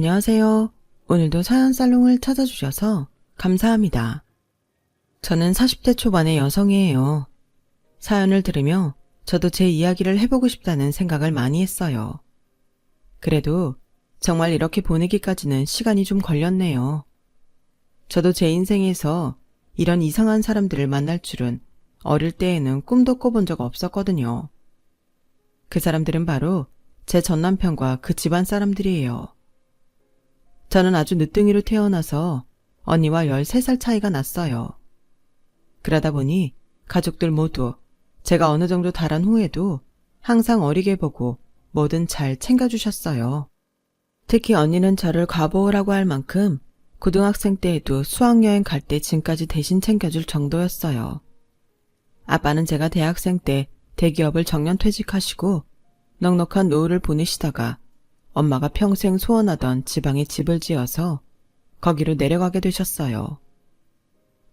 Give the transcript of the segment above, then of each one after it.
안녕하세요. 오늘도 사연 살롱을 찾아주셔서 감사합니다. 저는 40대 초반의 여성이에요. 사연을 들으며 저도 제 이야기를 해보고 싶다는 생각을 많이 했어요. 그래도 정말 이렇게 보내기까지는 시간이 좀 걸렸네요. 저도 제 인생에서 이런 이상한 사람들을 만날 줄은 어릴 때에는 꿈도 꿔본 적 없었거든요. 그 사람들은 바로 제 전남편과 그 집안 사람들이에요. 저는 아주 늦둥이로 태어나서 언니와 13살 차이가 났어요. 그러다 보니 가족들 모두 제가 어느 정도 자란 후에도 항상 어리게 보고 뭐든 잘 챙겨주셨어요. 특히 언니는 저를 과보호라고 할 만큼 고등학생 때에도 수학여행 갈 때 짐까지 대신 챙겨줄 정도였어요. 아빠는 제가 대학생 때 대기업을 정년퇴직하시고 넉넉한 노후를 보내시다가 엄마가 평생 소원하던 지방에 집을 지어서 거기로 내려가게 되셨어요.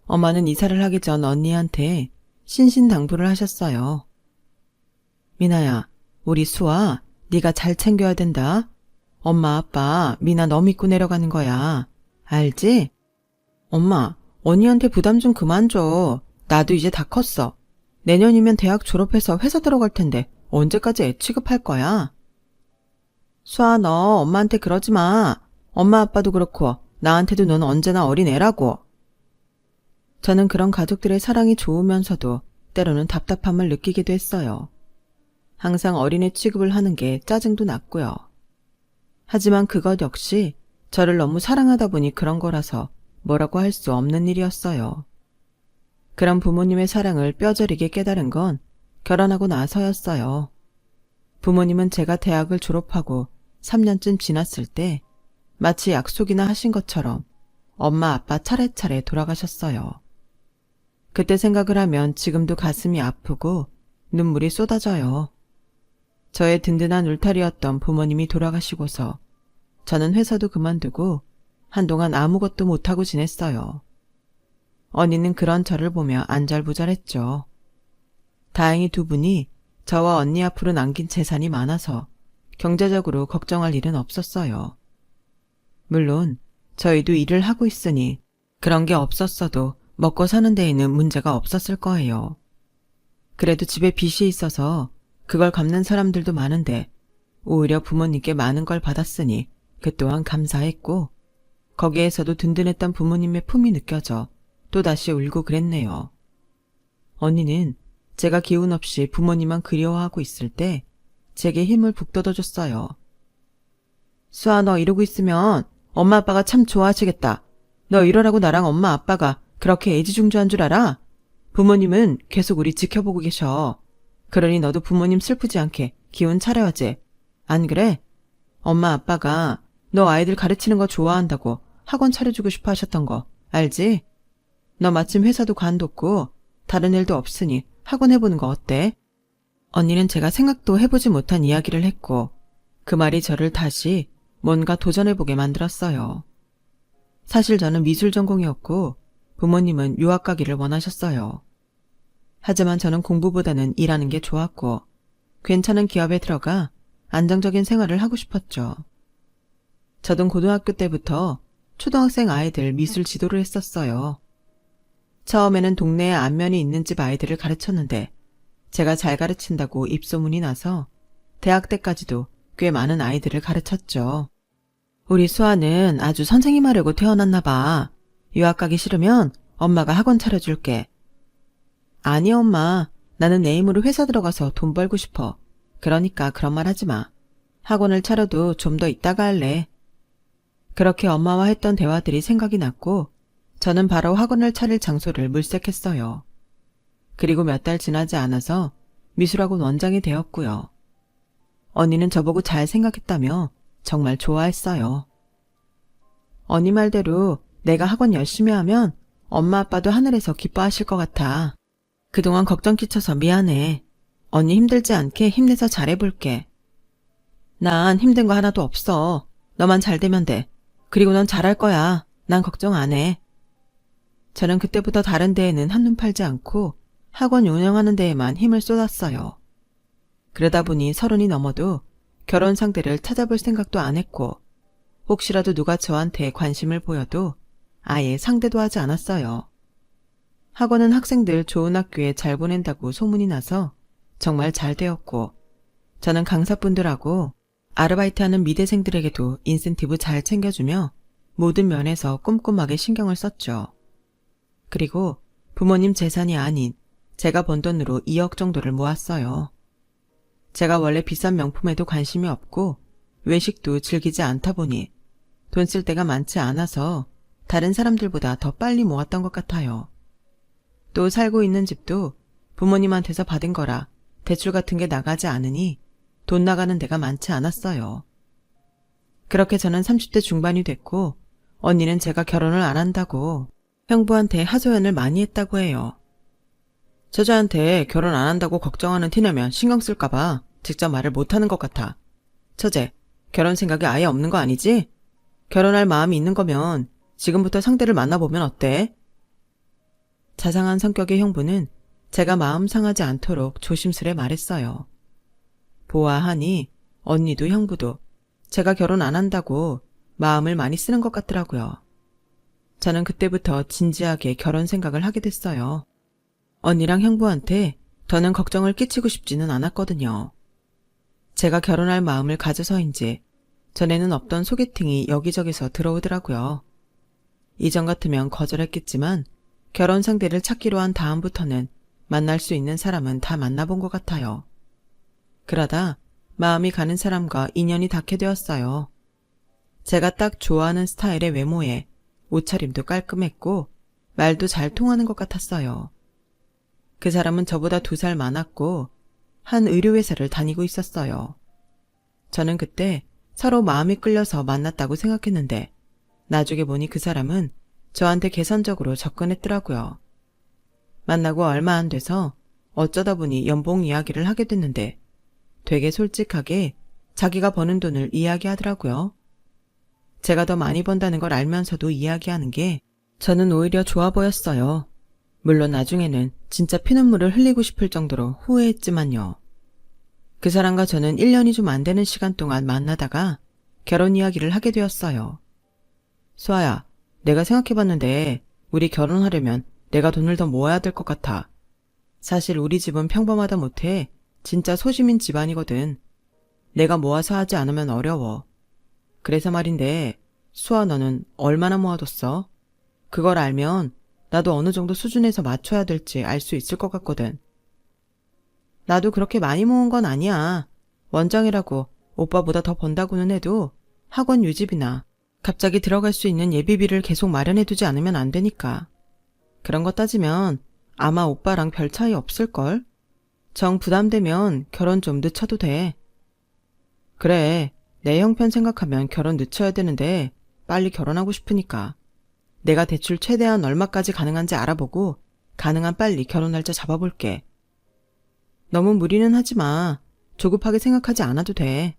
엄마는 이사를 하기 전 언니한테 신신당부를 하셨어요. 미나야, 우리 수아, 네가 잘 챙겨야 된다. 엄마, 아빠, 미나 너 믿고 내려가는 거야. 알지? 엄마, 언니한테 부담 좀 그만 줘. 나도 이제 다 컸어. 내년이면 대학 졸업해서 회사 들어갈 텐데 언제까지 애 취급할 거야? 수아, 너 엄마한테 그러지 마. 엄마 아빠도 그렇고 나한테도 넌 언제나 어린애라고. 저는 그런 가족들의 사랑이 좋으면서도 때로는 답답함을 느끼기도 했어요. 항상 어린애 취급을 하는 게 짜증도 났고요. 하지만 그것 역시 저를 너무 사랑하다 보니 그런 거라서 뭐라고 할 수 없는 일이었어요. 그런 부모님의 사랑을 뼈저리게 깨달은 건 결혼하고 나서였어요. 부모님은 제가 대학을 졸업하고 3년쯤 지났을 때 마치 약속이나 하신 것처럼 엄마 아빠 차례차례 돌아가셨어요. 그때 생각을 하면 지금도 가슴이 아프고 눈물이 쏟아져요. 저의 든든한 울타리였던 부모님이 돌아가시고서 저는 회사도 그만두고 한동안 아무것도 못하고 지냈어요. 언니는 그런 저를 보며 안절부절했죠. 다행히 두 분이 저와 언니 앞으로 남긴 재산이 많아서 경제적으로 걱정할 일은 없었어요. 물론 저희도 일을 하고 있으니 그런 게 없었어도 먹고 사는 데에는 문제가 없었을 거예요. 그래도 집에 빚이 있어서 그걸 갚는 사람들도 많은데 오히려 부모님께 많은 걸 받았으니 그 또한 감사했고 거기에서도 든든했던 부모님의 품이 느껴져 또다시 울고 그랬네요. 언니는 제가 기운 없이 부모님만 그리워하고 있을 때 제게 힘을 북돋아줬어요. 수아, 너 이러고 있으면 엄마 아빠가 참 좋아하시겠다. 너 이러라고 나랑 엄마 아빠가 그렇게 애지중지한 줄 알아? 부모님은 계속 우리 지켜보고 계셔. 그러니 너도 부모님 슬프지 않게 기운 차려야지. 안 그래? 엄마 아빠가 너 아이들 가르치는 거 좋아한다고 학원 차려주고 싶어 하셨던 거 알지? 너 마침 회사도 관뒀고 다른 일도 없으니 학원 해보는 거 어때? 언니는 제가 생각도 해보지 못한 이야기를 했고 그 말이 저를 다시 뭔가 도전해보게 만들었어요. 사실 저는 미술 전공이었고 부모님은 유학 가기를 원하셨어요. 하지만 저는 공부보다는 일하는 게 좋았고 괜찮은 기업에 들어가 안정적인 생활을 하고 싶었죠. 저도 고등학교 때부터 초등학생 아이들 미술 지도를 했었어요. 처음에는 동네에 안면이 있는 집 아이들을 가르쳤는데 제가 잘 가르친다고 입소문이 나서 대학 때까지도 꽤 많은 아이들을 가르쳤죠. 우리 수아는 아주 선생님 하려고 태어났나 봐. 유학 가기 싫으면 엄마가 학원 차려줄게. 아니 엄마, 나는 내 힘으로 회사 들어가서 돈 벌고 싶어. 그러니까 그런 말 하지 마. 학원을 차려도 좀 더 있다가 할래. 그렇게 엄마와 했던 대화들이 생각이 났고 저는 바로 학원을 차릴 장소를 물색했어요. 그리고 몇 달 지나지 않아서 미술학원 원장이 되었고요. 언니는 저보고 잘 생각했다며 정말 좋아했어요. 언니 말대로 내가 학원 열심히 하면 엄마 아빠도 하늘에서 기뻐하실 것 같아. 그동안 걱정 끼쳐서 미안해. 언니 힘들지 않게 힘내서 잘해볼게. 난 힘든 거 하나도 없어. 너만 잘 되면 돼. 그리고 넌 잘할 거야. 난 걱정 안 해. 저는 그때부터 다른 데에는 한눈 팔지 않고 학원 운영하는 데에만 힘을 쏟았어요. 그러다 보니 30이 넘어도 결혼 상대를 찾아볼 생각도 안 했고 혹시라도 누가 저한테 관심을 보여도 아예 상대도 하지 않았어요. 학원은 학생들 좋은 학교에 잘 보낸다고 소문이 나서 정말 잘 되었고, 저는 강사분들하고 아르바이트하는 미대생들에게도 인센티브 잘 챙겨주며 모든 면에서 꼼꼼하게 신경을 썼죠. 그리고 부모님 재산이 아닌 제가 번 돈으로 2억 정도를 모았어요. 제가 원래 비싼 명품에도 관심이 없고 외식도 즐기지 않다 보니 돈 쓸 데가 많지 않아서 다른 사람들보다 더 빨리 모았던 것 같아요. 또 살고 있는 집도 부모님한테서 받은 거라 대출 같은 게 나가지 않으니 돈 나가는 데가 많지 않았어요. 그렇게 저는 30대 중반이 됐고 언니는 제가 결혼을 안 한다고 형부한테 하소연을 많이 했다고 해요. 처제한테 결혼 안 한다고 걱정하는 티내면 신경 쓸까봐 직접 말을 못하는 것 같아. 처제, 결혼 생각이 아예 없는 거 아니지? 결혼할 마음이 있는 거면 지금부터 상대를 만나보면 어때? 자상한 성격의 형부는 제가 마음 상하지 않도록 조심스레 말했어요. 보아하니 언니도 형부도 제가 결혼 안 한다고 마음을 많이 쓰는 것 같더라고요. 저는 그때부터 진지하게 결혼 생각을 하게 됐어요. 언니랑 형부한테 더는 걱정을 끼치고 싶지는 않았거든요. 제가 결혼할 마음을 가져서인지 전에는 없던 소개팅이 여기저기서 들어오더라고요. 이전 같으면 거절했겠지만 결혼 상대를 찾기로 한 다음부터는 만날 수 있는 사람은 다 만나본 것 같아요. 그러다 마음이 가는 사람과 인연이 닿게 되었어요. 제가 딱 좋아하는 스타일의 외모에 옷차림도 깔끔했고 말도 잘 통하는 것 같았어요. 그 사람은 저보다 2살 많았고 한 의료회사를 다니고 있었어요. 저는 그때 서로 마음이 끌려서 만났다고 생각했는데 나중에 보니 그 사람은 저한테 계산적으로 접근했더라고요. 만나고 얼마 안 돼서 어쩌다 보니 연봉 이야기를 하게 됐는데 되게 솔직하게 자기가 버는 돈을 이야기하더라고요. 제가 더 많이 번다는 걸 알면서도 이야기하는 게 저는 오히려 좋아 보였어요. 물론 나중에는 진짜 피눈물을 흘리고 싶을 정도로 후회했지만요. 그 사람과 저는 1년이 좀 안 되는 시간 동안 만나다가 결혼 이야기를 하게 되었어요. 수아야, 내가 생각해봤는데 우리 결혼하려면 내가 돈을 더 모아야 될 것 같아. 사실 우리 집은 평범하다 못해 진짜 소시민 집안이거든. 내가 모아서 하지 않으면 어려워. 그래서 말인데 수아 너는 얼마나 모아뒀어? 그걸 알면 나도 어느 정도 수준에서 맞춰야 될지 알 수 있을 것 같거든. 나도 그렇게 많이 모은 건 아니야. 원장이라고 오빠보다 더 번다고는 해도 학원 유지비나 갑자기 들어갈 수 있는 예비비를 계속 마련해두지 않으면 안 되니까. 그런 거 따지면 아마 오빠랑 별 차이 없을걸? 정 부담되면 결혼 좀 늦춰도 돼. 그래, 내 형편 생각하면 결혼 늦춰야 되는데 빨리 결혼하고 싶으니까. 내가 대출 최대한 얼마까지 가능한지 알아보고 가능한 빨리 결혼 날짜 잡아볼게. 너무 무리는 하지 마. 조급하게 생각하지 않아도 돼.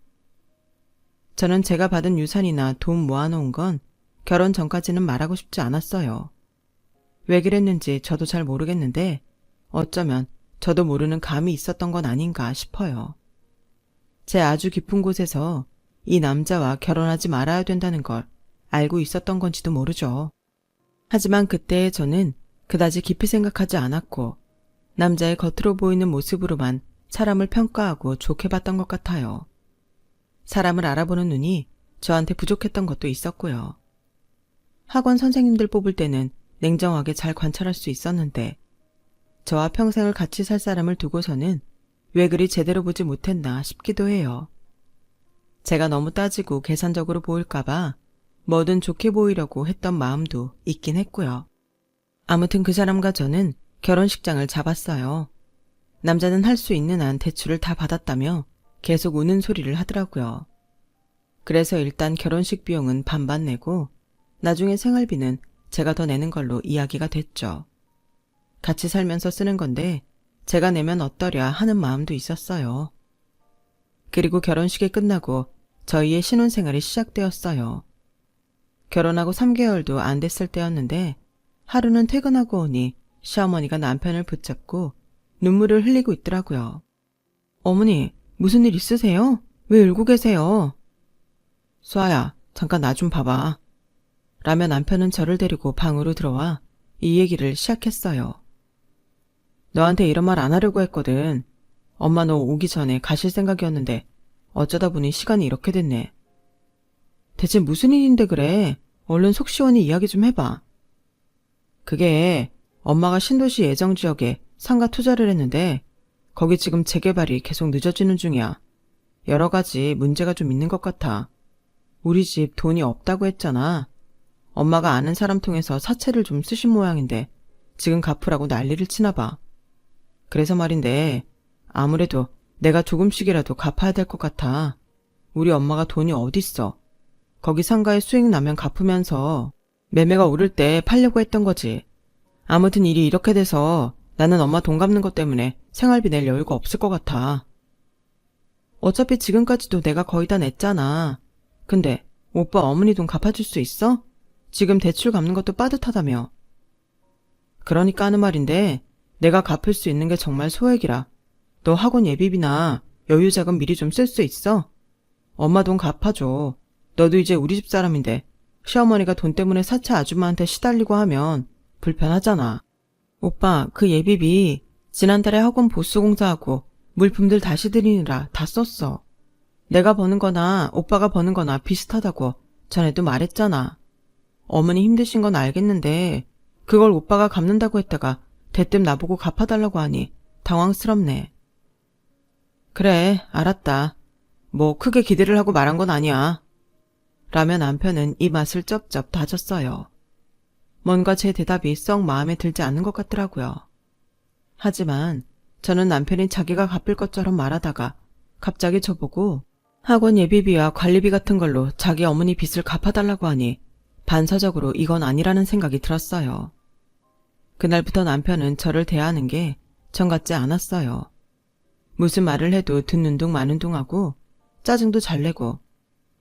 저는 제가 받은 유산이나 돈 모아놓은 건 결혼 전까지는 말하고 싶지 않았어요. 왜 그랬는지 저도 잘 모르겠는데 어쩌면 저도 모르는 감이 있었던 건 아닌가 싶어요. 제 아주 깊은 곳에서 이 남자와 결혼하지 말아야 된다는 걸 알고 있었던 건지도 모르죠. 하지만 그때의 저는 그다지 깊이 생각하지 않았고 남자의 겉으로 보이는 모습으로만 사람을 평가하고 좋게 봤던 것 같아요. 사람을 알아보는 눈이 저한테 부족했던 것도 있었고요. 학원 선생님들 뽑을 때는 냉정하게 잘 관찰할 수 있었는데 저와 평생을 같이 살 사람을 두고서는 왜 그리 제대로 보지 못했나 싶기도 해요. 제가 너무 따지고 계산적으로 보일까봐 뭐든 좋게 보이려고 했던 마음도 있긴 했고요. 아무튼 그 사람과 저는 결혼식장을 잡았어요. 남자는 할 수 있는 한 대출을 다 받았다며 계속 우는 소리를 하더라고요. 그래서 일단 결혼식 비용은 반반 내고 나중에 생활비는 제가 더 내는 걸로 이야기가 됐죠. 같이 살면서 쓰는 건데 제가 내면 어떠랴 하는 마음도 있었어요. 그리고 결혼식이 끝나고 저희의 신혼생활이 시작되었어요. 결혼하고 3개월도 안 됐을 때였는데 하루는 퇴근하고 오니 시어머니가 남편을 붙잡고 눈물을 흘리고 있더라고요. 어머니, 무슨 일 있으세요? 왜 울고 계세요? 수아야, 잠깐 나 좀 봐봐. 라며 남편은 저를 데리고 방으로 들어와 이 얘기를 시작했어요. 너한테 이런 말 안 하려고 했거든. 엄마 너 오기 전에 가실 생각이었는데 어쩌다 보니 시간이 이렇게 됐네. 대체 무슨 일인데 그래? 얼른 속 시원히 이야기 좀 해봐. 그게 엄마가 신도시 예정지역에 상가 투자를 했는데 거기 지금 재개발이 계속 늦어지는 중이야. 여러 가지 문제가 좀 있는 것 같아. 우리 집 돈이 없다고 했잖아. 엄마가 아는 사람 통해서 사채를 좀 쓰신 모양인데 지금 갚으라고 난리를 치나 봐. 그래서 말인데 아무래도 내가 조금씩이라도 갚아야 될 것 같아. 우리 엄마가 돈이 어딨어. 거기 상가에 수익 나면 갚으면서 매매가 오를 때 팔려고 했던 거지. 아무튼 일이 이렇게 돼서 나는 엄마 돈 갚는 것 때문에 생활비 낼 여유가 없을 것 같아. 어차피 지금까지도 내가 거의 다 냈잖아. 근데 오빠 어머니 돈 갚아줄 수 있어? 지금 대출 갚는 것도 빠듯하다며. 그러니까 하는 말인데 내가 갚을 수 있는 게 정말 소액이라. 너 학원 예비비나 여유 자금 미리 좀 쓸 수 있어? 엄마 돈 갚아줘. 너도 이제 우리 집 사람인데 시어머니가 돈 때문에 사채 아줌마한테 시달리고 하면 불편하잖아. 오빠 그 예비비 지난달에 학원 보수 공사하고 물품들 다시 드리느라 다 썼어. 내가 버는 거나 오빠가 버는 거나 비슷하다고 전에도 말했잖아. 어머니 힘드신 건 알겠는데 그걸 오빠가 갚는다고 했다가 대뜸 나보고 갚아달라고 하니 당황스럽네. 그래, 알았다. 뭐 크게 기대를 하고 말한 건 아니야. 라며 남편은 이 맛을 쩝쩝 다졌어요. 뭔가 제 대답이 썩 마음에 들지 않는 것 같더라고요. 하지만 저는 남편이 자기가 갚을 것처럼 말하다가 갑자기 저보고 학원 예비비와 관리비 같은 걸로 자기 어머니 빚을 갚아달라고 하니 반사적으로 이건 아니라는 생각이 들었어요. 그날부터 남편은 저를 대하는 게 정 같지 않았어요. 무슨 말을 해도 듣는 둥 마는 둥 하고 짜증도 잘 내고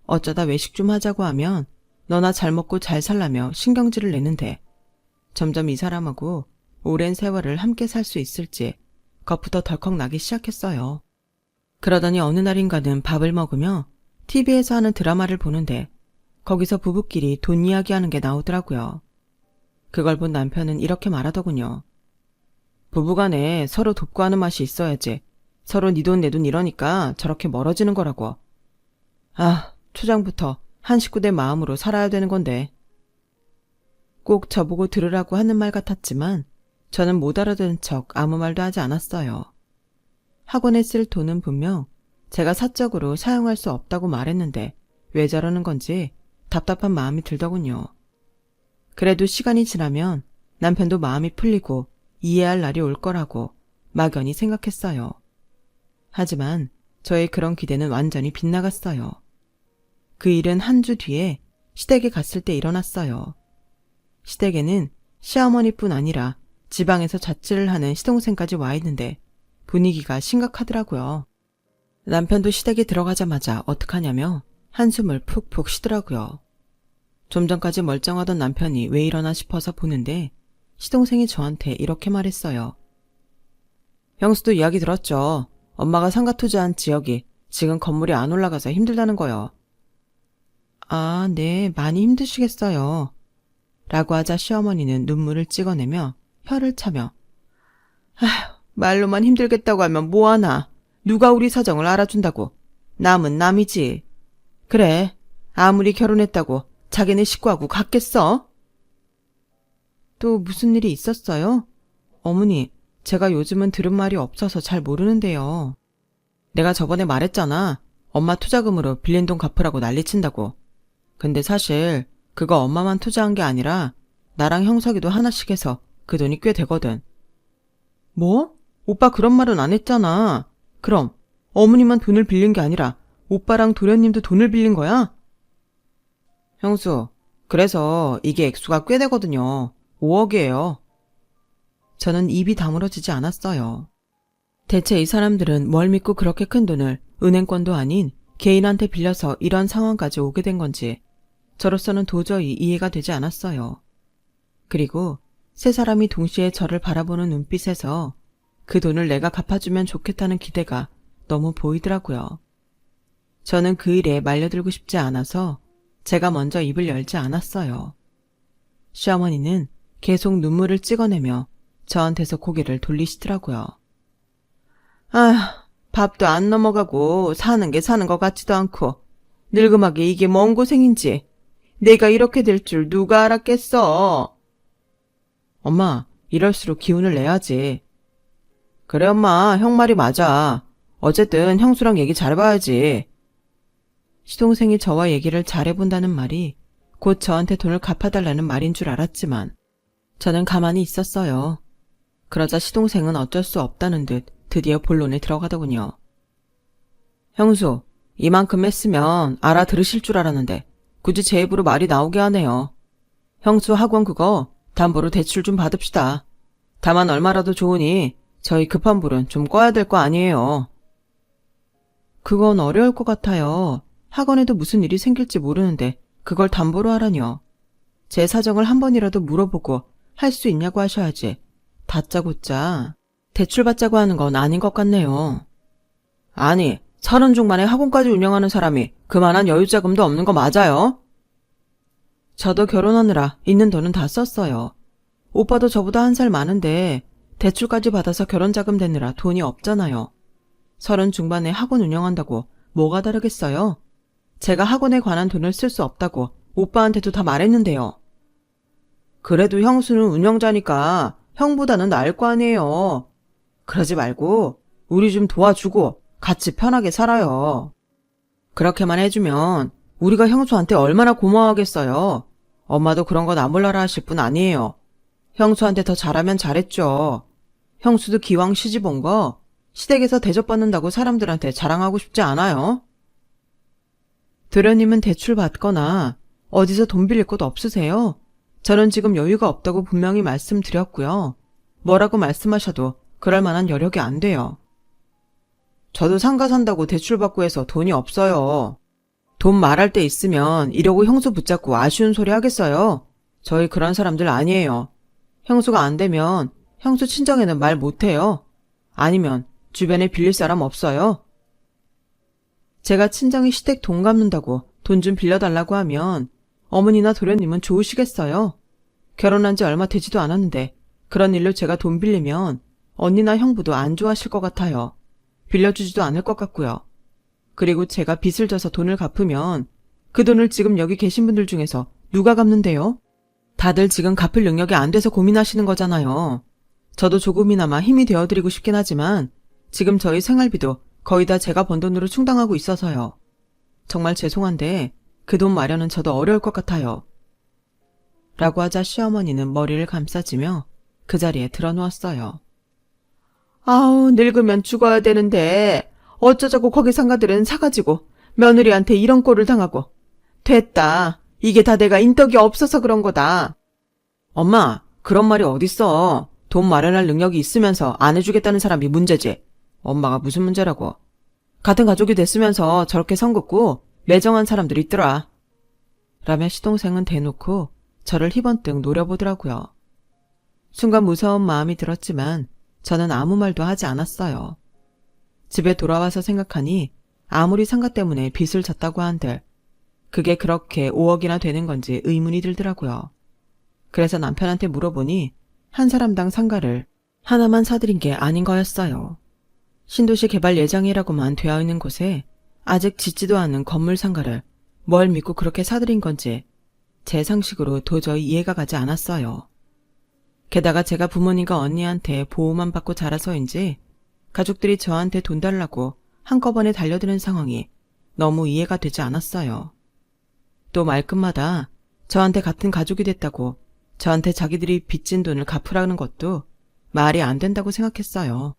어쩌다 외식 좀 하자고 하면 너나 잘 먹고 잘 살라며 신경질을 내는데 점점 이 사람하고 오랜 세월을 함께 살 수 있을지 겁부터 덜컥 나기 시작했어요. 그러더니 어느 날인가는 밥을 먹으며 TV에서 하는 드라마를 보는데 거기서 부부끼리 돈 이야기하는 게 나오더라고요. 그걸 본 남편은 이렇게 말하더군요. 부부간에 서로 돕고 하는 맛이 있어야지. 서로 네 돈 내 돈 이러니까 저렇게 멀어지는 거라고. 아, 초장부터 한 식구된 마음으로 살아야 되는 건데. 꼭 저보고 들으라고 하는 말 같았지만 저는 못 알아듣는 척 아무 말도 하지 않았어요. 학원에 쓸 돈은 분명 제가 사적으로 사용할 수 없다고 말했는데 왜 저러는 건지 답답한 마음이 들더군요. 그래도 시간이 지나면 남편도 마음이 풀리고 이해할 날이 올 거라고 막연히 생각했어요. 하지만 저의 그런 기대는 완전히 빗나갔어요. 그 일은 한 주 뒤에 시댁에 갔을 때 일어났어요. 시댁에는 시어머니뿐 아니라 지방에서 자취를 하는 시동생까지 와 있는데 분위기가 심각하더라고요. 남편도 시댁에 들어가자마자 어떡하냐며 한숨을 푹푹 쉬더라고요. 좀 전까지 멀쩡하던 남편이 왜 이러나 싶어서 보는데 시동생이 저한테 이렇게 말했어요. 형수도 이야기 들었죠. 엄마가 상가 투자한 지역이 지금 건물이 안 올라가서 힘들다는 거요. 아, 네, 많이 힘드시겠어요. 라고 하자 시어머니는 눈물을 찍어내며 혀를 차며 아휴, 말로만 힘들겠다고 하면 뭐하나. 누가 우리 사정을 알아준다고. 남은 남이지. 그래, 아무리 결혼했다고 자기네 식구하고 같겠어? 또 무슨 일이 있었어요? 어머니, 제가 요즘은 들은 말이 없어서 잘 모르는데요. 내가 저번에 말했잖아. 엄마 투자금으로 빌린 돈 갚으라고 난리친다고. 근데 사실 그거 엄마만 투자한 게 아니라 나랑 형석이도 하나씩 해서 그 돈이 꽤 되거든. 뭐? 오빠 그런 말은 안 했잖아. 그럼 어머니만 돈을 빌린 게 아니라 오빠랑 도련님도 돈을 빌린 거야? 형수, 그래서 이게 액수가 꽤 되거든요. 5억이에요. 저는 입이 다물어지지 않았어요. 대체 이 사람들은 뭘 믿고 그렇게 큰 돈을 은행권도 아닌 개인한테 빌려서 이런 상황까지 오게 된 건지 저로서는 도저히 이해가 되지 않았어요. 그리고 세 사람이 동시에 저를 바라보는 눈빛에서 그 돈을 내가 갚아주면 좋겠다는 기대가 너무 보이더라고요. 저는 그 일에 말려들고 싶지 않아서 제가 먼저 입을 열지 않았어요. 시어머니는 계속 눈물을 찍어내며 저한테서 고개를 돌리시더라고요. 아, 밥도 안 넘어가고 사는 게 사는 것 같지도 않고 늙음하게 이게 뭔 고생인지 내가 이렇게 될 줄 누가 알았겠어. 엄마, 이럴수록 기운을 내야지. 그래 엄마, 형 말이 맞아. 어쨌든 형수랑 얘기 잘해봐야지. 시동생이 저와 얘기를 잘해본다는 말이 곧 저한테 돈을 갚아달라는 말인 줄 알았지만 저는 가만히 있었어요. 그러자 시동생은 어쩔 수 없다는 듯 드디어 본론에 들어가더군요. 형수, 이만큼 했으면 알아들으실 줄 알았는데 굳이 제 입으로 말이 나오게 하네요. 형수 학원 그거 담보로 대출 좀 받읍시다. 다만 얼마라도 좋으니 저희 급한 불은 좀 꺼야 될 거 아니에요. 그건 어려울 것 같아요. 학원에도 무슨 일이 생길지 모르는데 그걸 담보로 하라니요. 제 사정을 한 번이라도 물어보고 할 수 있냐고 하셔야지. 다짜고짜 대출 받자고 하는 건 아닌 것 같네요. 아니, 30 중반에 학원까지 운영하는 사람이 그만한 여유자금도 없는 거 맞아요? 저도 결혼하느라 있는 돈은 다 썼어요. 오빠도 저보다 1살 많은데 대출까지 받아서 결혼자금 대느라 돈이 없잖아요. 30 중반에 학원 운영한다고 뭐가 다르겠어요? 제가 학원에 관한 돈을 쓸 수 없다고 오빠한테도 다 말했는데요. 그래도 형수는 운영자니까 형보다는 나을 거 아니에요. 그러지 말고 우리 좀 도와주고 같이 편하게 살아요. 그렇게만 해주면 우리가 형수한테 얼마나 고마워하겠어요. 엄마도 그런 거 나 몰라라 하실 분 아니에요. 형수한테 더 잘하면 잘했죠. 형수도 기왕 시집 온 거 시댁에서 대접받는다고 사람들한테 자랑하고 싶지 않아요? 도련님은 대출 받거나 어디서 돈 빌릴 곳 없으세요? 저는 지금 여유가 없다고 분명히 말씀드렸고요. 뭐라고 말씀하셔도 그럴 만한 여력이 안 돼요. 저도 상가 산다고 대출 받고 해서 돈이 없어요. 돈 말할 때 있으면 이러고 형수 붙잡고 아쉬운 소리 하겠어요? 저희 그런 사람들 아니에요. 형수가 안 되면 형수 친정에는 말 못해요. 아니면 주변에 빌릴 사람 없어요? 제가 친정이 시댁 돈 갚는다고 돈 좀 빌려달라고 하면 어머니나 도련님은 좋으시겠어요? 결혼한 지 얼마 되지도 않았는데 그런 일로 제가 돈 빌리면 언니나 형부도 안 좋아하실 것 같아요. 빌려주지도 않을 것 같고요. 그리고 제가 빚을 져서 돈을 갚으면 그 돈을 지금 여기 계신 분들 중에서 누가 갚는데요? 다들 지금 갚을 능력이 안 돼서 고민하시는 거잖아요. 저도 조금이나마 힘이 되어드리고 싶긴 하지만 지금 저희 생활비도 거의 다 제가 번 돈으로 충당하고 있어서요. 정말 죄송한데 그 돈 마련은 저도 어려울 것 같아요. 라고 하자 시어머니는 머리를 감싸지며 그 자리에 드러누웠어요. 아우, 늙으면 죽어야 되는데 어쩌자고 거기 상가들은 사가지고 며느리한테 이런 꼴을 당하고. 됐다. 이게 다 내가 인덕이 없어서 그런 거다. 엄마, 그런 말이 어딨어. 돈 마련할 능력이 있으면서 안 해주겠다는 사람이 문제지. 엄마가 무슨 문제라고. 같은 가족이 됐으면서 저렇게 선 긋고 매정한 사람들이 있더라. 라며 시동생은 대놓고 저를 희번뜩 노려보더라고요. 순간 무서운 마음이 들었지만 저는 아무 말도 하지 않았어요. 집에 돌아와서 생각하니 아무리 상가 때문에 빚을 졌다고 한들 그게 그렇게 5억이나 되는 건지 의문이 들더라고요. 그래서 남편한테 물어보니 한 사람당 상가를 하나만 사들인 게 아닌 거였어요. 신도시 개발 예정이라고만 되어 있는 곳에 아직 짓지도 않은 건물 상가를 뭘 믿고 그렇게 사들인 건지 제 상식으로 도저히 이해가 가지 않았어요. 게다가 제가 부모님과 언니한테 보호만 받고 자라서인지 가족들이 저한테 돈 달라고 한꺼번에 달려드는 상황이 너무 이해가 되지 않았어요. 또 말끝마다 저한테 같은 가족이 됐다고 저한테 자기들이 빚진 돈을 갚으라는 것도 말이 안 된다고 생각했어요.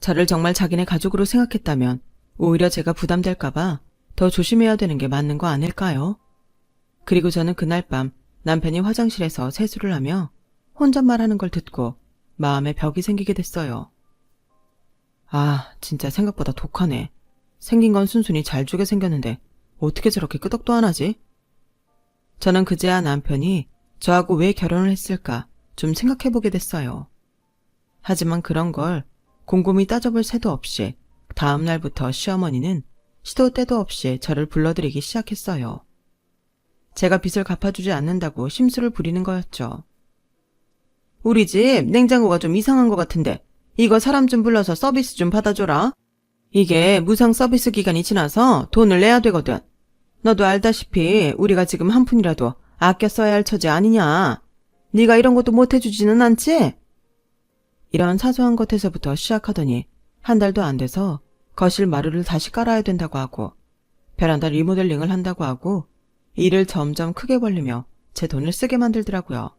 저를 정말 자기네 가족으로 생각했다면 오히려 제가 부담될까봐 더 조심해야 되는 게 맞는 거 아닐까요? 그리고 저는 그날 밤 남편이 화장실에서 세수를 하며 혼잣말하는 걸 듣고 마음에 벽이 생기게 됐어요. 아, 진짜 생각보다 독하네. 생긴 건 순순히 잘 주게 생겼는데 어떻게 저렇게 끄덕도 안 하지? 저는 그제야 남편이 저하고 왜 결혼을 했을까 좀 생각해보게 됐어요. 하지만 그런 걸 곰곰이 따져볼 새도 없이 다음 날부터 시어머니는 시도 때도 없이 저를 불러들이기 시작했어요. 제가 빚을 갚아주지 않는다고 심술을 부리는 거였죠. 우리 집 냉장고가 좀 이상한 것 같은데 이거 사람 좀 불러서 서비스 좀 받아줘라. 이게 무상 서비스 기간이 지나서 돈을 내야 되거든. 너도 알다시피 우리가 지금 한 푼이라도 아껴 써야 할 처지 아니냐. 네가 이런 것도 못 해주지는 않지? 이런 사소한 것에서부터 시작하더니 한 달도 안 돼서 거실 마루를 다시 깔아야 된다고 하고 베란다 리모델링을 한다고 하고 일을 점점 크게 벌리며 제 돈을 쓰게 만들더라고요.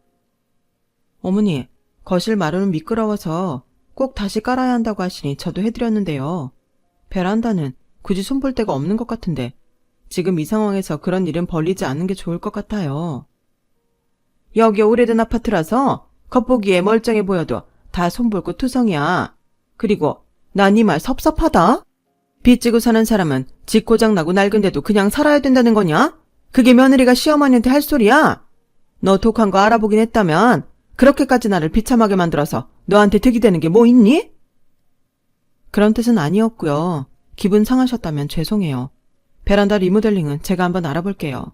어머니, 거실 마루는 미끄러워서 꼭 다시 깔아야 한다고 하시니 저도 해드렸는데요. 베란다는 굳이 손볼 데가 없는 것 같은데 지금 이 상황에서 그런 일은 벌리지 않는 게 좋을 것 같아요. 여기 오래된 아파트라서 겉보기에 멀쩡해 보여도 다 손볼고 투성이야. 그리고 난 이 말 섭섭하다. 빚 지고 사는 사람은 집 고장나고 낡은데도 그냥 살아야 된다는 거냐? 그게 며느리가 시어머니한테 할 소리야? 너 독한 거 알아보긴 했다면 그렇게까지 나를 비참하게 만들어서 너한테 득이 되는 게 뭐 있니? 그런 뜻은 아니었고요. 기분 상하셨다면 죄송해요. 베란다 리모델링은 제가 한번 알아볼게요.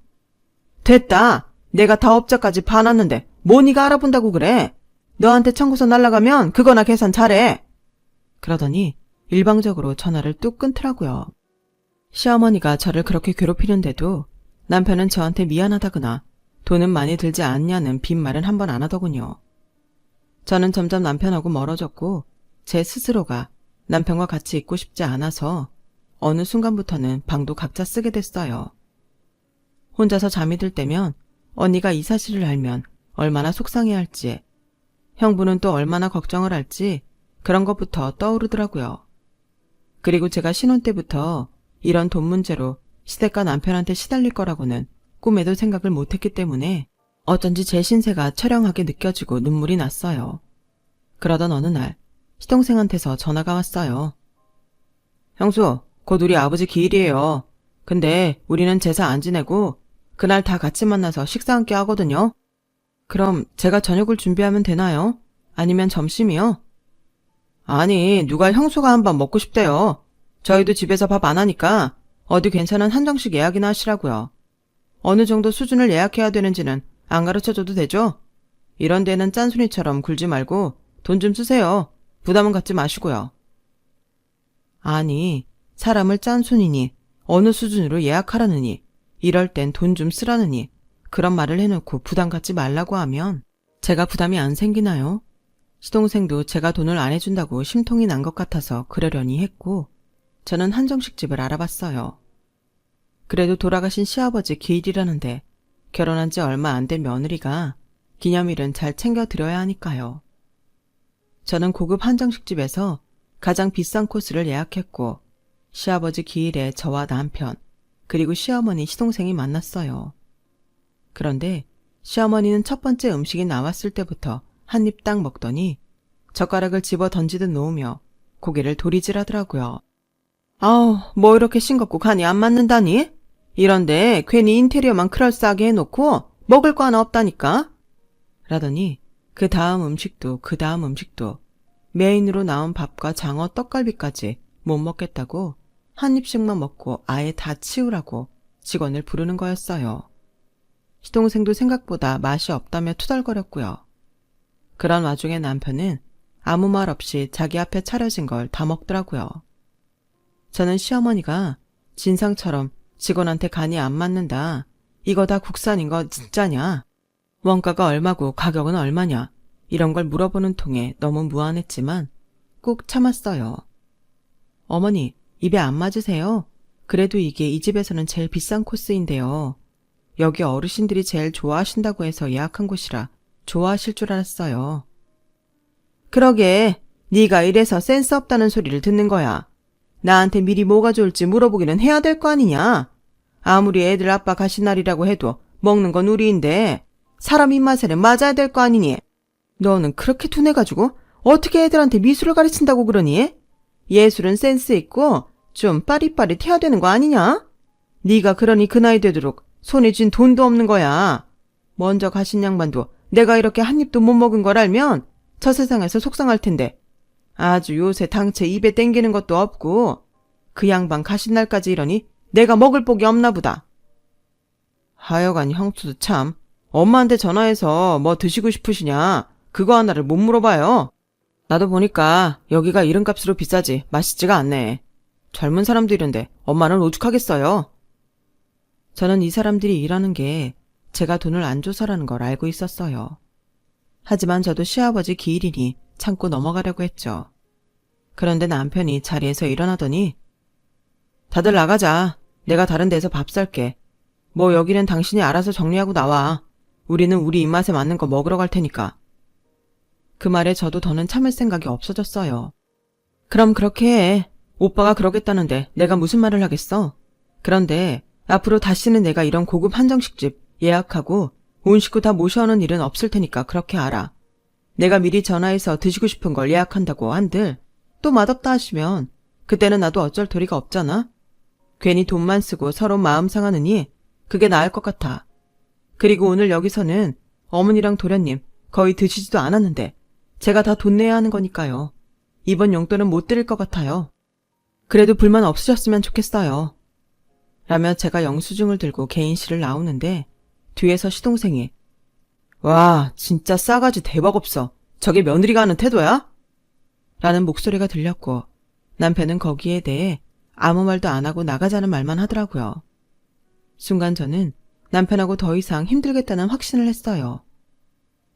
됐다. 내가 다 업자까지 봐놨는데 뭐 네가 알아본다고 그래. 너한테 청구서 날라가면 그거나 계산 잘해. 그러더니 일방적으로 전화를 뚝 끊더라고요. 시어머니가 저를 그렇게 괴롭히는데도 남편은 저한테 미안하다거나 돈은 많이 들지 않냐는 빈말은 한 번 안 하더군요. 저는 점점 남편하고 멀어졌고 제 스스로가 남편과 같이 있고 싶지 않아서 어느 순간부터는 방도 각자 쓰게 됐어요. 혼자서 잠이 들 때면 언니가 이 사실을 알면 얼마나 속상해할지, 형부는 또 얼마나 걱정을 할지 그런 것부터 떠오르더라고요. 그리고 제가 신혼 때부터 이런 돈 문제로 시댁과 남편한테 시달릴 거라고는 꿈에도 생각을 못했기 때문에 어쩐지 제 신세가 처량하게 느껴지고 눈물이 났어요. 그러던 어느 날 시동생한테서 전화가 왔어요. 형수, 곧 우리 아버지 기일이에요. 근데 우리는 제사 안 지내고 그날 다 같이 만나서 식사 함께 하거든요. 그럼 제가 저녁을 준비하면 되나요? 아니면 점심이요? 아니, 누가 형수가 한번 먹고 싶대요. 저희도 집에서 밥 안 하니까 어디 괜찮은 한정식 예약이나 하시라고요. 어느 정도 수준을 예약해야 되는지는 안 가르쳐줘도 되죠? 이런 데는 짠순이처럼 굴지 말고 돈 좀 쓰세요. 부담은 갖지 마시고요. 아니, 사람을 짠순이니 어느 수준으로 예약하라느니 이럴 땐 돈 좀 쓰라느니 그런 말을 해놓고 부담 갖지 말라고 하면 제가 부담이 안 생기나요? 시동생도 제가 돈을 안 해준다고 심통이 난 것 같아서 그러려니 했고 저는 한정식집을 알아봤어요. 그래도 돌아가신 시아버지 기일이라는데 결혼한 지 얼마 안 된 며느리가 기념일은 잘 챙겨드려야 하니까요. 저는 고급 한정식집에서 가장 비싼 코스를 예약했고 시아버지 기일에 저와 남편 그리고 시어머니 시동생이 만났어요. 그런데 시어머니는 첫 번째 음식이 나왔을 때부터 한 입 딱 먹더니 젓가락을 집어 던지듯 놓으며 고개를 도리질하더라고요. 아우, 뭐 이렇게 싱겁고 간이 안 맞는다니? 이런데 괜히 인테리어만 그럴싸하게 해놓고 먹을 거 하나 없다니까? 라더니 그 다음 음식도 메인으로 나온 밥과 장어 떡갈비까지 못 먹겠다고 한 입씩만 먹고 아예 다 치우라고 직원을 부르는 거였어요. 시동생도 생각보다 맛이 없다며 투덜거렸고요. 그런 와중에 남편은 아무 말 없이 자기 앞에 차려진 걸 다 먹더라고요. 저는 시어머니가 진상처럼 직원한테 간이 안 맞는다. 이거 다 국산인 거 진짜냐? 원가가 얼마고 가격은 얼마냐? 이런 걸 물어보는 통에 너무 무안했지만 꾹 참았어요. 어머니, 입에 안 맞으세요? 그래도 이게 이 집에서는 제일 비싼 코스인데요. 여기 어르신들이 제일 좋아하신다고 해서 예약한 곳이라 좋아하실 줄 알았어요. 그러게, 네가 이래서 센스 없다는 소리를 듣는 거야. 나한테 미리 뭐가 좋을지 물어보기는 해야 될 거 아니냐? 아무리 애들 아빠 가신 날이라고 해도 먹는 건 우리인데 사람 입맛에는 맞아야 될 거 아니니? 너는 그렇게 둔해가지고 어떻게 애들한테 미술을 가르친다고 그러니? 예술은 센스 있고 좀 빠릿빠릿해야 되는 거 아니냐? 네가 그러니 그 나이 되도록 손에 쥔 돈도 없는 거야. 먼저 가신 양반도 내가 이렇게 한 입도 못 먹은 걸 알면 저 세상에서 속상할 텐데 아주 요새 당체 입에 땡기는 것도 없고 그 양반 가신 날까지 이러니 내가 먹을 복이 없나 보다. 하여간 형수도 참. 엄마한테 전화해서 뭐 드시고 싶으시냐? 그거 하나를 못 물어봐요. 나도 보니까 여기가 이름값으로 비싸지 맛있지가 않네. 젊은 사람도 이런데 엄마는 오죽하겠어요. 저는 이 사람들이 일하는 게 제가 돈을 안 줘서라는 걸 알고 있었어요. 하지만 저도 시아버지 기일이니 참고 넘어가려고 했죠. 그런데 남편이 자리에서 일어나더니 다들 나가자. 내가 다른 데서 밥 살게. 뭐 여기는 당신이 알아서 정리하고 나와. 우리는 우리 입맛에 맞는 거 먹으러 갈 테니까. 그 말에 저도 더는 참을 생각이 없어졌어요. 그럼 그렇게 해. 오빠가 그러겠다는데 내가 무슨 말을 하겠어. 그런데 앞으로 다시는 내가 이런 고급 한정식집 예약하고 온 식구 다 모셔오는 일은 없을 테니까 그렇게 알아. 내가 미리 전화해서 드시고 싶은 걸 예약한다고 한들 또 맛없다 하시면 그때는 나도 어쩔 도리가 없잖아. 괜히 돈만 쓰고 서로 마음 상하느니 그게 나을 것 같아. 그리고 오늘 여기서는 어머니랑 도련님 거의 드시지도 않았는데 제가 다 돈 내야 하는 거니까요. 이번 용돈은 못 드릴 것 같아요. 그래도 불만 없으셨으면 좋겠어요. 라며 제가 영수증을 들고 개인실을 나오는데 뒤에서 시동생이 와 진짜 싸가지 대박 없어. 저게 며느리가 하는 태도야? 라는 목소리가 들렸고 남편은 거기에 대해 아무 말도 안 하고 나가자는 말만 하더라고요. 순간 저는 남편하고 더 이상 힘들겠다는 확신을 했어요.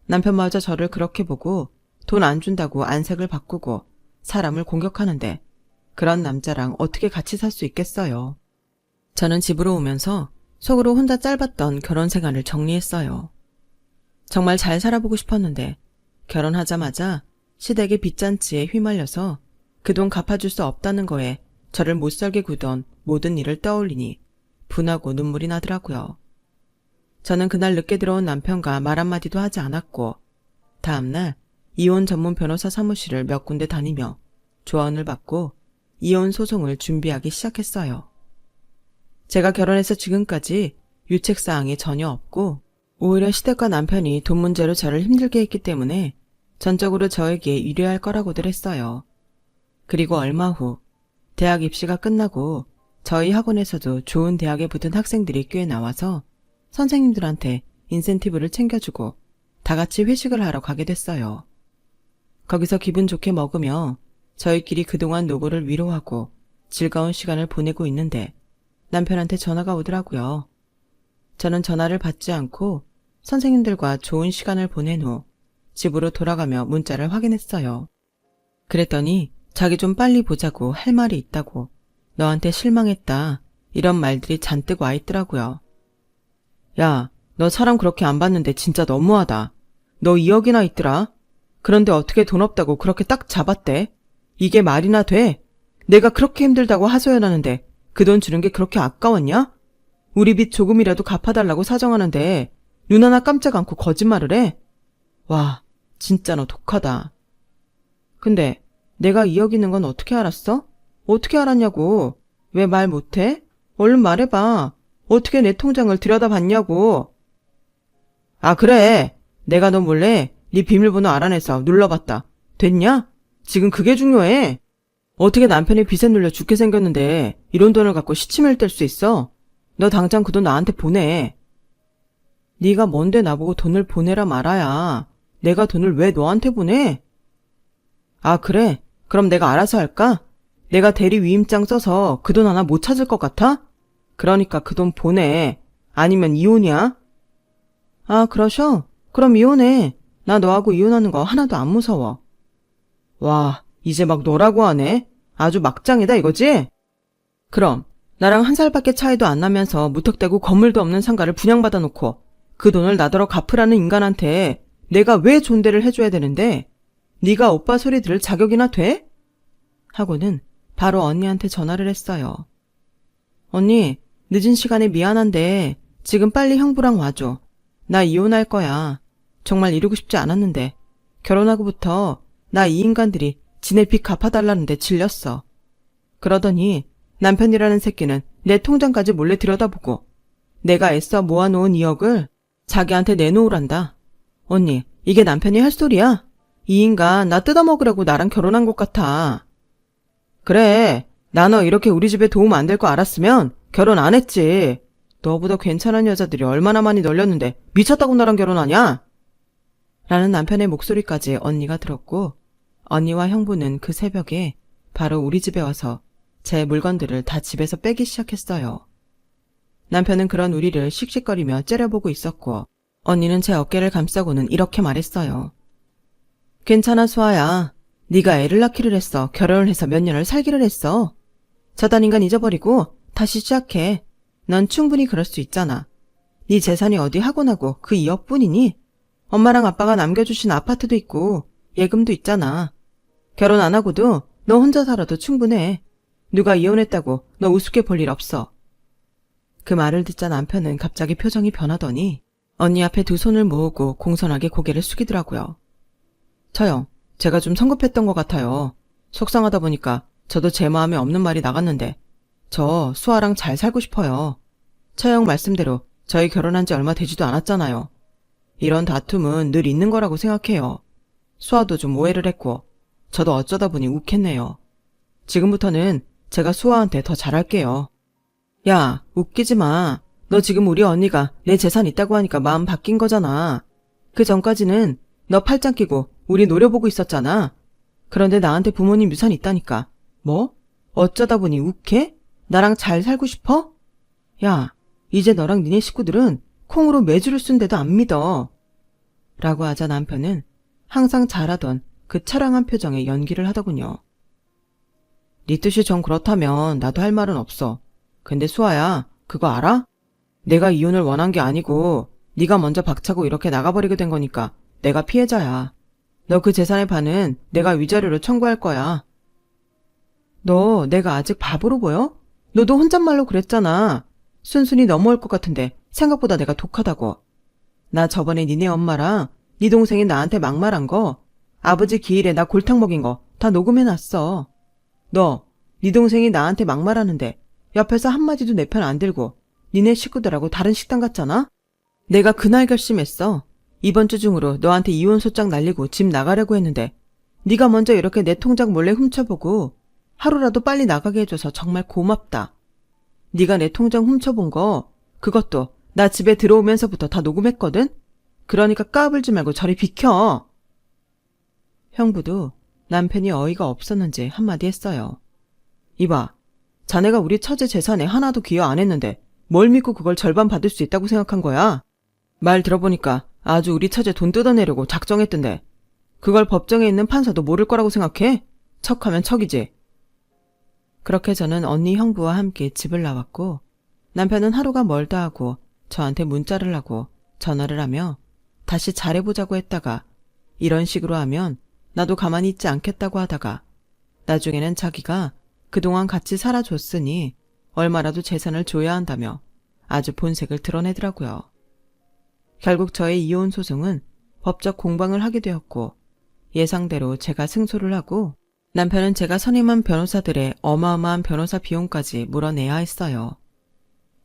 남편마저 저를 그렇게 보고 돈 안 준다고 안색을 바꾸고 사람을 공격하는데 그런 남자랑 어떻게 같이 살 수 있겠어요. 저는 집으로 오면서 속으로 혼자 짧았던 결혼 생활을 정리했어요. 정말 잘 살아보고 싶었는데 결혼하자마자 시댁의 빚잔치에 휘말려서 그 돈 갚아줄 수 없다는 거에 저를 못살게 구던 모든 일을 떠올리니 분하고 눈물이 나더라고요. 저는 그날 늦게 들어온 남편과 말 한마디도 하지 않았고 다음날 이혼 전문 변호사 사무실을 몇 군데 다니며 조언을 받고 이혼 소송을 준비하기 시작했어요. 제가 결혼해서 지금까지 유책사항이 전혀 없고 오히려 시댁과 남편이 돈 문제로 저를 힘들게 했기 때문에 전적으로 저에게 유리할 거라고들 했어요. 그리고 얼마 후 대학 입시가 끝나고 저희 학원에서도 좋은 대학에 붙은 학생들이 꽤 나와서 선생님들한테 인센티브를 챙겨주고 다 같이 회식을 하러 가게 됐어요. 거기서 기분 좋게 먹으며 저희끼리 그동안 노고를 위로하고 즐거운 시간을 보내고 있는데 남편한테 전화가 오더라고요. 저는 전화를 받지 않고 선생님들과 좋은 시간을 보낸 후 집으로 돌아가며 문자를 확인했어요. 그랬더니 자기 좀 빨리 보자고 할 말이 있다고 너한테 실망했다 이런 말들이 잔뜩 와 있더라고요. 야, 너 사람 그렇게 안 봤는데 진짜 너무하다. 너 2억이나 있더라. 그런데 어떻게 돈 없다고 그렇게 딱 잡았대? 이게 말이나 돼? 내가 그렇게 힘들다고 하소연하는데 그 돈 주는 게 그렇게 아까웠냐? 우리 빚 조금이라도 갚아달라고 사정하는데 눈 하나 깜짝 않고 거짓말을 해? 와, 진짜 너 독하다. 근데 내가 2억 있는 건 어떻게 알았어? 어떻게 알았냐고. 왜 말 못해? 얼른 말해봐. 어떻게 내 통장을 들여다봤냐고. 아 그래. 내가 너 몰래 네 비밀번호 알아내서 눌러봤다. 됐냐? 지금 그게 중요해. 어떻게 남편이 빚에 눌려 죽게 생겼는데 이런 돈을 갖고 시치미를 뗄 수 있어? 너 당장 그 돈 나한테 보내. 네가 뭔데 나보고 돈을 보내라 말아야. 내가 돈을 왜 너한테 보내? 아 그래? 그럼 내가 알아서 할까? 내가 대리 위임장 써서 그 돈 하나 못 찾을 것 같아? 그러니까 그 돈 보내. 아니면 이혼이야? 아 그러셔? 그럼 이혼해. 나 너하고 이혼하는 거 하나도 안 무서워. 와, 이제 막 너라고 하네? 아주 막장이다 이거지? 그럼 나랑 1살밖에 차이도 안 나면서 무턱대고 건물도 없는 상가를 분양받아 놓고 그 돈을 나더러 갚으라는 인간한테 내가 왜 존대를 해줘야 되는데 네가 오빠 소리 들을 자격이나 돼? 하고는 바로 언니한테 전화를 했어요. 언니, 늦은 시간에 미안한데 지금 빨리 형부랑 와줘. 나 이혼할 거야. 정말 이러고 싶지 않았는데 결혼하고부터 나 이 인간들이 지네 빚 갚아달라는데 질렸어. 그러더니 남편이라는 새끼는 내 통장까지 몰래 들여다보고 내가 애써 모아놓은 2억을 자기한테 내놓으란다. 언니, 이게 남편이 할 소리야? 이 인간 나 뜯어먹으려고 나랑 결혼한 것 같아. 그래, 나 너 이렇게 우리 집에 도움 안 될 거 알았으면 결혼 안 했지. 너보다 괜찮은 여자들이 얼마나 많이 널렸는데 미쳤다고 나랑 결혼하냐? 라는 남편의 목소리까지 언니가 들었고, 언니와 형부는 그 새벽에 바로 우리 집에 와서 제 물건들을 다 집에서 빼기 시작했어요. 남편은 그런 우리를 씩씩거리며 째려보고 있었고, 언니는 제 어깨를 감싸고는 이렇게 말했어요. 괜찮아, 수아야. 네가 애를 낳기를 했어. 결혼을 해서 몇 년을 살기를 했어. 저딴 인간 잊어버리고 다시 시작해. 넌 충분히 그럴 수 있잖아. 네 재산이 어디 하고나고 그 2억뿐이니? 엄마랑 아빠가 남겨주신 아파트도 있고 예금도 있잖아. 결혼 안 하고도 너 혼자 살아도 충분해. 누가 이혼했다고 너 우습게 볼 일 없어. 그 말을 듣자 남편은 갑자기 표정이 변하더니 언니 앞에 두 손을 모으고 공손하게 고개를 숙이더라고요. 저요, 제가 좀 성급했던 것 같아요. 속상하다 보니까 저도 제 마음에 없는 말이 나갔는데 저 수아랑 잘 살고 싶어요. 처형 말씀대로 저희 결혼한 지 얼마 되지도 않았잖아요. 이런 다툼은 늘 있는 거라고 생각해요. 수아도 좀 오해를 했고 저도 어쩌다 보니 욱했네요. 지금부터는 제가 수아한테 더 잘할게요. 야, 웃기지 마. 너 지금 우리 언니가 내 재산 있다고 하니까 마음 바뀐 거잖아. 그 전까지는 너 팔짱 끼고 우리 노려보고 있었잖아. 그런데 나한테 부모님 유산 있다니까. 뭐? 어쩌다 보니 욱해? 나랑 잘 살고 싶어? 야, 이제 너랑 니네 식구들은 콩으로 매주를 쓴데도 안 믿어. 라고 하자 남편은 항상 잘하던 그 처량한 표정에 연기를 하더군요. 네 뜻이 정 그렇다면 나도 할 말은 없어. 근데 수아야, 그거 알아? 내가 이혼을 원한 게 아니고 네가 먼저 박차고 이렇게 나가버리게 된 거니까 내가 피해자야. 너 그 재산의 반은 내가 위자료로 청구할 거야. 너 내가 아직 바보로 보여? 너도 혼잣말로 그랬잖아. 순순히 넘어올 것 같은데 생각보다 내가 독하다고. 나 저번에 니네 엄마랑 네 동생이 나한테 막말한 거, 아버지 기일에 나 골탕 먹인 거 다 녹음해놨어. 너, 네 동생이 나한테 막말하는데 옆에서 한마디도 내 편 안 들고 니네 식구들하고 다른 식당 갔잖아? 내가 그날 결심했어. 이번 주 중으로 너한테 이혼 소장 날리고 집 나가려고 했는데 네가 먼저 이렇게 내 통장 몰래 훔쳐보고 하루라도 빨리 나가게 해줘서 정말 고맙다. 네가 내 통장 훔쳐본 거 그것도 나 집에 들어오면서부터 다 녹음했거든? 그러니까 까불지 말고 저리 비켜. 형부도 남편이 어이가 없었는지 한마디 했어요. 이봐, 자네가 우리 처제 재산에 하나도 기여 안 했는데 뭘 믿고 그걸 절반 받을 수 있다고 생각한 거야? 말 들어보니까 아주 우리 처제 돈 뜯어내려고 작정했던데 그걸 법정에 있는 판사도 모를 거라고 생각해? 척하면 척이지. 그렇게 저는 언니 형부와 함께 집을 나왔고 남편은 하루가 멀다 하고 저한테 문자를 하고 전화를 하며 다시 잘해보자고 했다가 이런 식으로 하면 나도 가만히 있지 않겠다고 하다가 나중에는 자기가 그동안 같이 살아줬으니 얼마라도 재산을 줘야 한다며 아주 본색을 드러내더라고요. 결국 저의 이혼 소송은 법적 공방을 하게 되었고 예상대로 제가 승소를 하고 남편은 제가 선임한 변호사들의 어마어마한 변호사 비용까지 물어내야 했어요.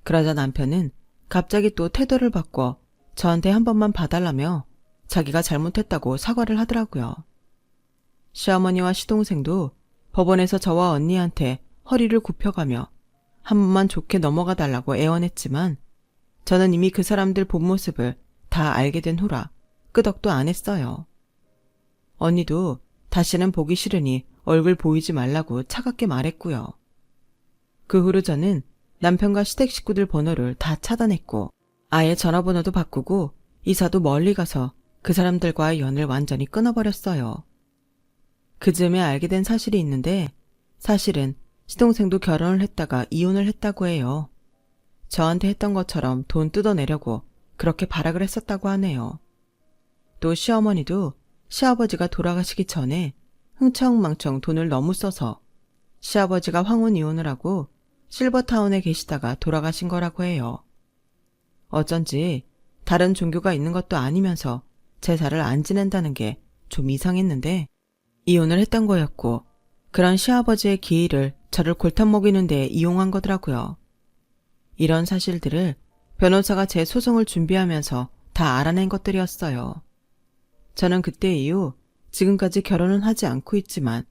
그러자 남편은 갑자기 또 태도를 바꿔 저한테 한 번만 봐달라며 자기가 잘못했다고 사과를 하더라고요. 시어머니와 시동생도 법원에서 저와 언니한테 허리를 굽혀가며 한 번만 좋게 넘어가 달라고 애원했지만 저는 이미 그 사람들 본 모습을 다 알게 된 후라 끄덕도 안 했어요. 언니도 다시는 보기 싫으니 얼굴 보이지 말라고 차갑게 말했고요. 그 후로 저는 남편과 시댁 식구들 번호를 다 차단했고 아예 전화번호도 바꾸고 이사도 멀리 가서 그 사람들과의 연을 완전히 끊어버렸어요. 그 즈음에 알게 된 사실이 있는데 사실은 시동생도 결혼을 했다가 이혼을 했다고 해요. 저한테 했던 것처럼 돈 뜯어내려고 그렇게 발악을 했었다고 하네요. 또 시어머니도 시아버지가 돌아가시기 전에 흥청망청 돈을 너무 써서 시아버지가 황혼 이혼을 하고 실버타운에 계시다가 돌아가신 거라고 해요. 어쩐지 다른 종교가 있는 것도 아니면서 제사를 안 지낸다는 게 좀 이상했는데 이혼을 했던 거였고 그런 시아버지의 기일을 저를 골탕 먹이는 데 이용한 거더라고요. 이런 사실들을 변호사가 제 소송을 준비하면서 다 알아낸 것들이었어요. 저는 그때 이후 지금까지 결혼은 하지 않고 있지만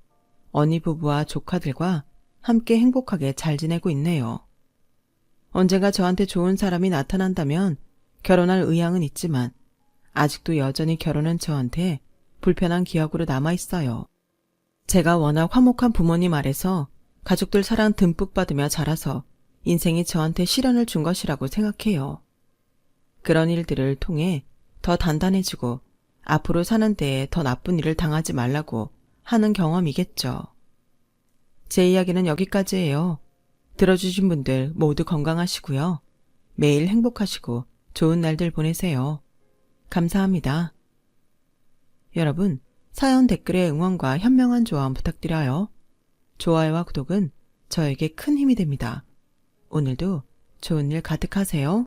언니 부부와 조카들과 함께 행복하게 잘 지내고 있네요. 언젠가 저한테 좋은 사람이 나타난다면 결혼할 의향은 있지만 아직도 여전히 결혼은 저한테 불편한 기억으로 남아있어요. 제가 워낙 화목한 부모님 아래서 가족들 사랑 듬뿍 받으며 자라서 인생이 저한테 시련을 준 것이라고 생각해요. 그런 일들을 통해 더 단단해지고 앞으로 사는 데에 더 나쁜 일을 당하지 말라고 하는 경험이겠죠. 제 이야기는 여기까지예요. 들어주신 분들 모두 건강하시고요. 매일 행복하시고 좋은 날들 보내세요. 감사합니다. 여러분, 사연 댓글에 응원과 현명한 조언 부탁드려요. 좋아요와 구독은 저에게 큰 힘이 됩니다. 오늘도 좋은 일 가득하세요.